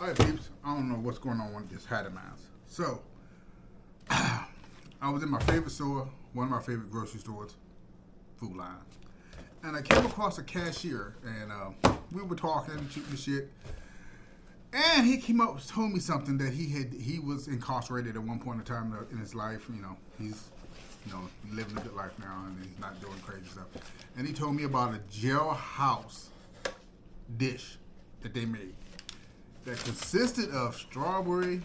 All right, peeps. I don't know what's going on with this hat of mine. So, I was in my favorite store, one of my favorite grocery stores, Food Line, and I came across a cashier, and we were talking, shooting the shit, and he came up and told me something that he was incarcerated at one point in time in his life. He's living a good life now, and he's not doing crazy stuff. And he told me about a jailhouse dish that they made that consisted of strawberry,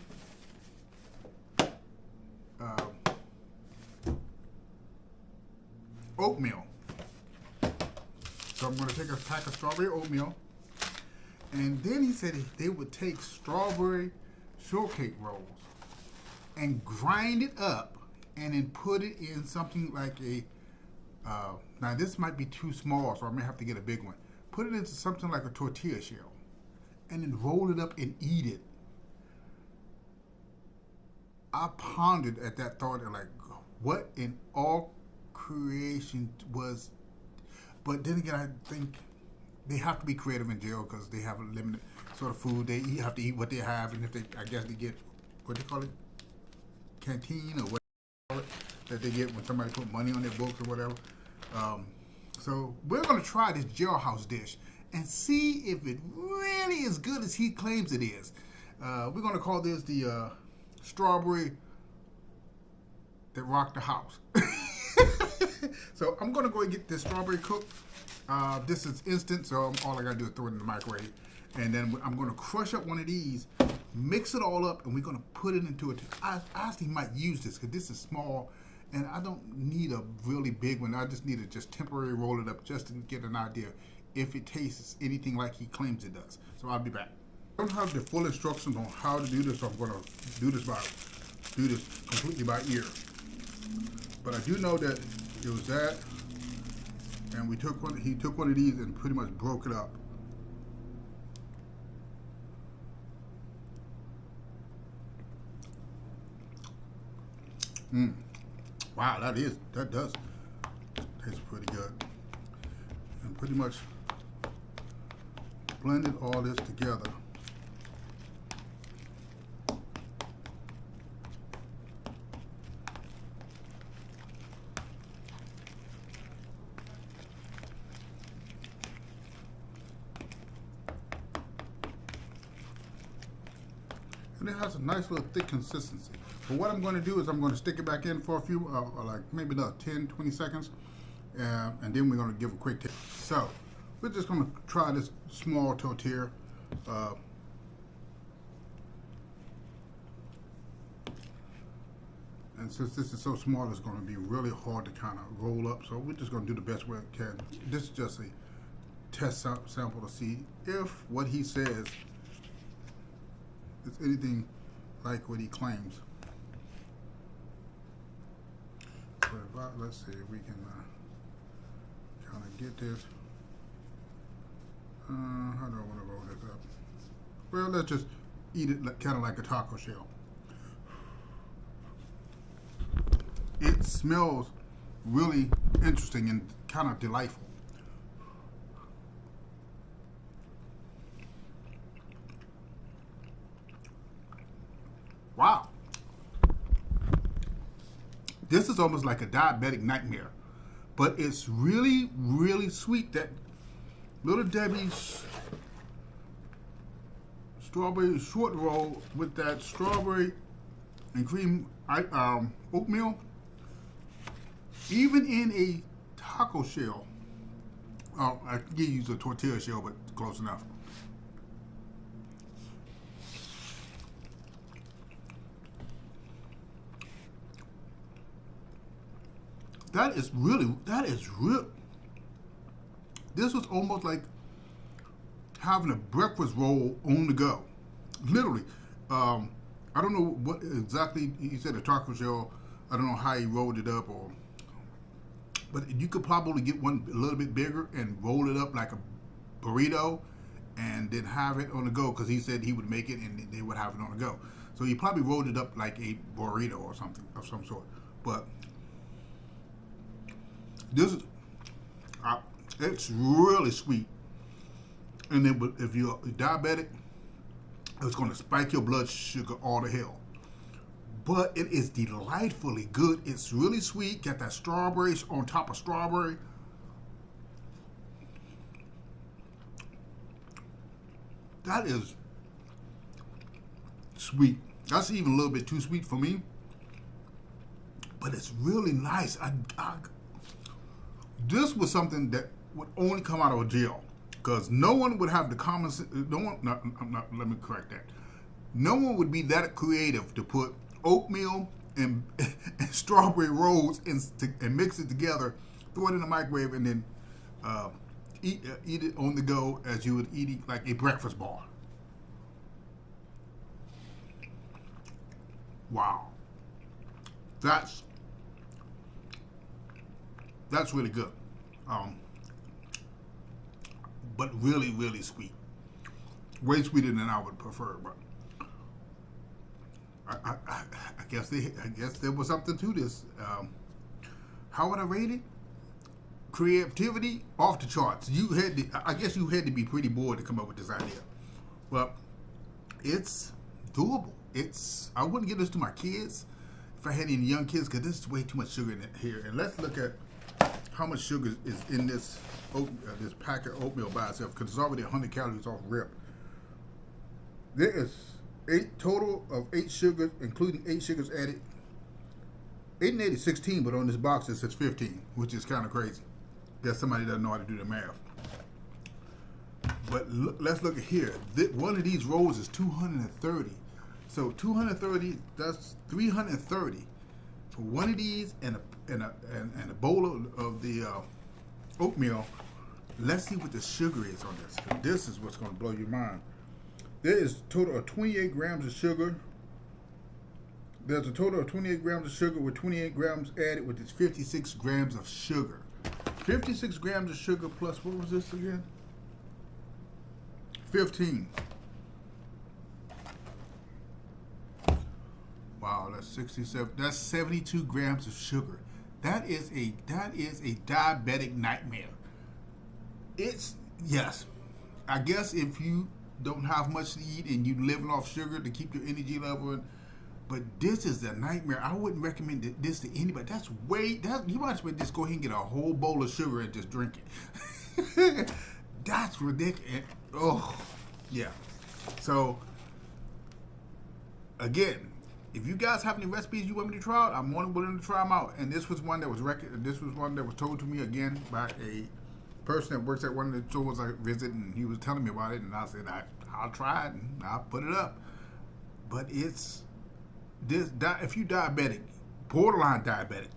oatmeal. So I'm going to take a pack of strawberry oatmeal, and then he said they would take strawberry shortcake rolls and grind it up, and then put it in something like a. Now this might be too small, so I may have to get a big one. Put it into something like a tortilla shell, and then roll it up and eat it. I pondered at that thought and like, what in all creation was? But then again, I think they have to be creative in jail because they have a limited sort of food. They have to eat what they have, and if they, I guess they get what they call it, canteen or what they call it, that they get when somebody put money on their books or whatever. So we're gonna try this jailhouse dish and see if it really is good as he claims it is. We're gonna call this the strawberry that rocked the house. So I'm gonna go and get this strawberry cooked. This is instant, so all I gotta do is throw it in the microwave. And then I'm gonna crush up one of these, mix it all up, and we're gonna put it into it. I actually might use this because this is small, and I don't need a really big one. I just need to just temporarily roll it up just to get an idea if it tastes anything like he claims it does. So I'll be back. I don't have the full instructions on how to do this, so I'm gonna do this completely by ear. But I do know that it was that, and he took one of these and pretty much broke it up. Wow, that does taste pretty good. And pretty much blended all this together. And it has a nice little thick consistency. But what I'm going to do is I'm going to stick it back in for a few, like maybe another 10, 20 seconds. And then we're going to give a quick taste. So, we're just going to try this small tortilla. And since this is so small, it's going to be really hard to kind of roll up. So we're just going to do the best we can. This is just a test sample to see if what he says is anything like what he claims. So let's see if we can kind of get this. How do I want to roll this up? Well, let's just eat it kind of like a taco shell. It smells really interesting and kind of delightful. Wow. This is almost like a diabetic nightmare, but it's really, really sweet. That Little Debbie's strawberry short roll with that strawberry and cream oatmeal, even in a taco shell. Oh, I could use a tortilla shell, but close enough. That is real. This was almost like having a breakfast roll on the go. Literally. I don't know what exactly he said, a taco shell. I don't know how he rolled it up, but you could probably get one a little bit bigger and roll it up like a burrito and then have it on the go, because he said he would make it and they would have it on the go. So he probably rolled it up like a burrito or something of some sort. But this is, it's really sweet. And then if you're diabetic, It's going to spike your blood sugar all to hell. But it is delightfully good. It's really sweet. Got that strawberry on top of strawberry. That is sweet. That's even a little bit too sweet for me. But it's really nice. This was something that would only come out of jail. Because no one would have the common sense. No one, let me correct that. No one would be that creative to put oatmeal and strawberry rolls and mix it together, throw it in the microwave, and then eat it on the go as you would eat it like a breakfast bar. Wow, that's really good, but really, really sweet. Way sweeter than I would prefer, but I guess there was something to this. How would I rate it? Creativity off the charts. I guess you had to be pretty bored to come up with this idea. Well, it's doable. I wouldn't give this to my kids if I had any young kids, because this is way too much sugar in it here. And let's look at how much sugar is in this packet of oatmeal by itself, because it's already 100 calories off rip. There is 8 total of 8 sugars, including 8 sugars added. 8 and 8 is 16, but on this box it says 15, which is kind of crazy. Guess somebody doesn't know how to do the math. But let's look at here. One of these rolls is 230. So 230, that's 330 for one of these, and a bowl of the oatmeal. Let's see what the sugar is on this. This is what's going to blow your mind. There is a total of 28 grams of sugar. There's a total of 28 grams of sugar with 28 grams added, which is 56 grams of sugar. 56 grams of sugar plus, what was this again? 15. Wow, that's 67. That's 72 grams of sugar. That is a diabetic nightmare. Yes. I guess if you don't have much to eat and you living off sugar to keep your energy level, but this is a nightmare. I wouldn't recommend this to anybody. You might as well just go ahead and get a whole bowl of sugar and just drink it. That's ridiculous. Oh, yeah. So, again, if you guys have any recipes you want me to try out, I'm more than willing to try them out. And this was one that was told to me again by a person that works at one of the stores I visit, and he was telling me about it, and I said I'll try it and I'll put it up. But it's this. If you diabetic, borderline diabetic,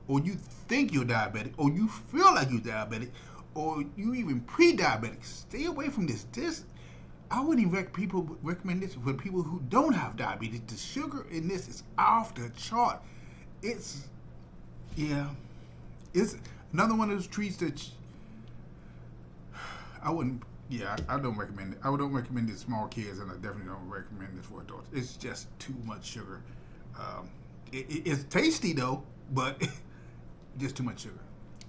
or you think you're diabetic, or you feel like you're diabetic, or you even pre-diabetic, stay away from this. I wouldn't even recommend this for people who don't have diabetes. The sugar in this is off the chart. It's another one of those treats that I don't recommend it. I don't recommend it to small kids, and I definitely don't recommend this for adults. It's just too much sugar. It's tasty though, but just too much sugar.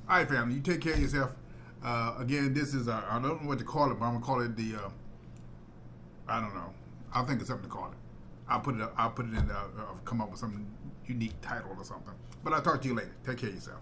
All right, family, you take care of yourself. Again, this is I don't know what to call it, but I'm gonna call it the I don't know. I'll think of something to call it. I'll put it in. Come up with some unique title or something. But I'll talk to you later. Take care of yourself.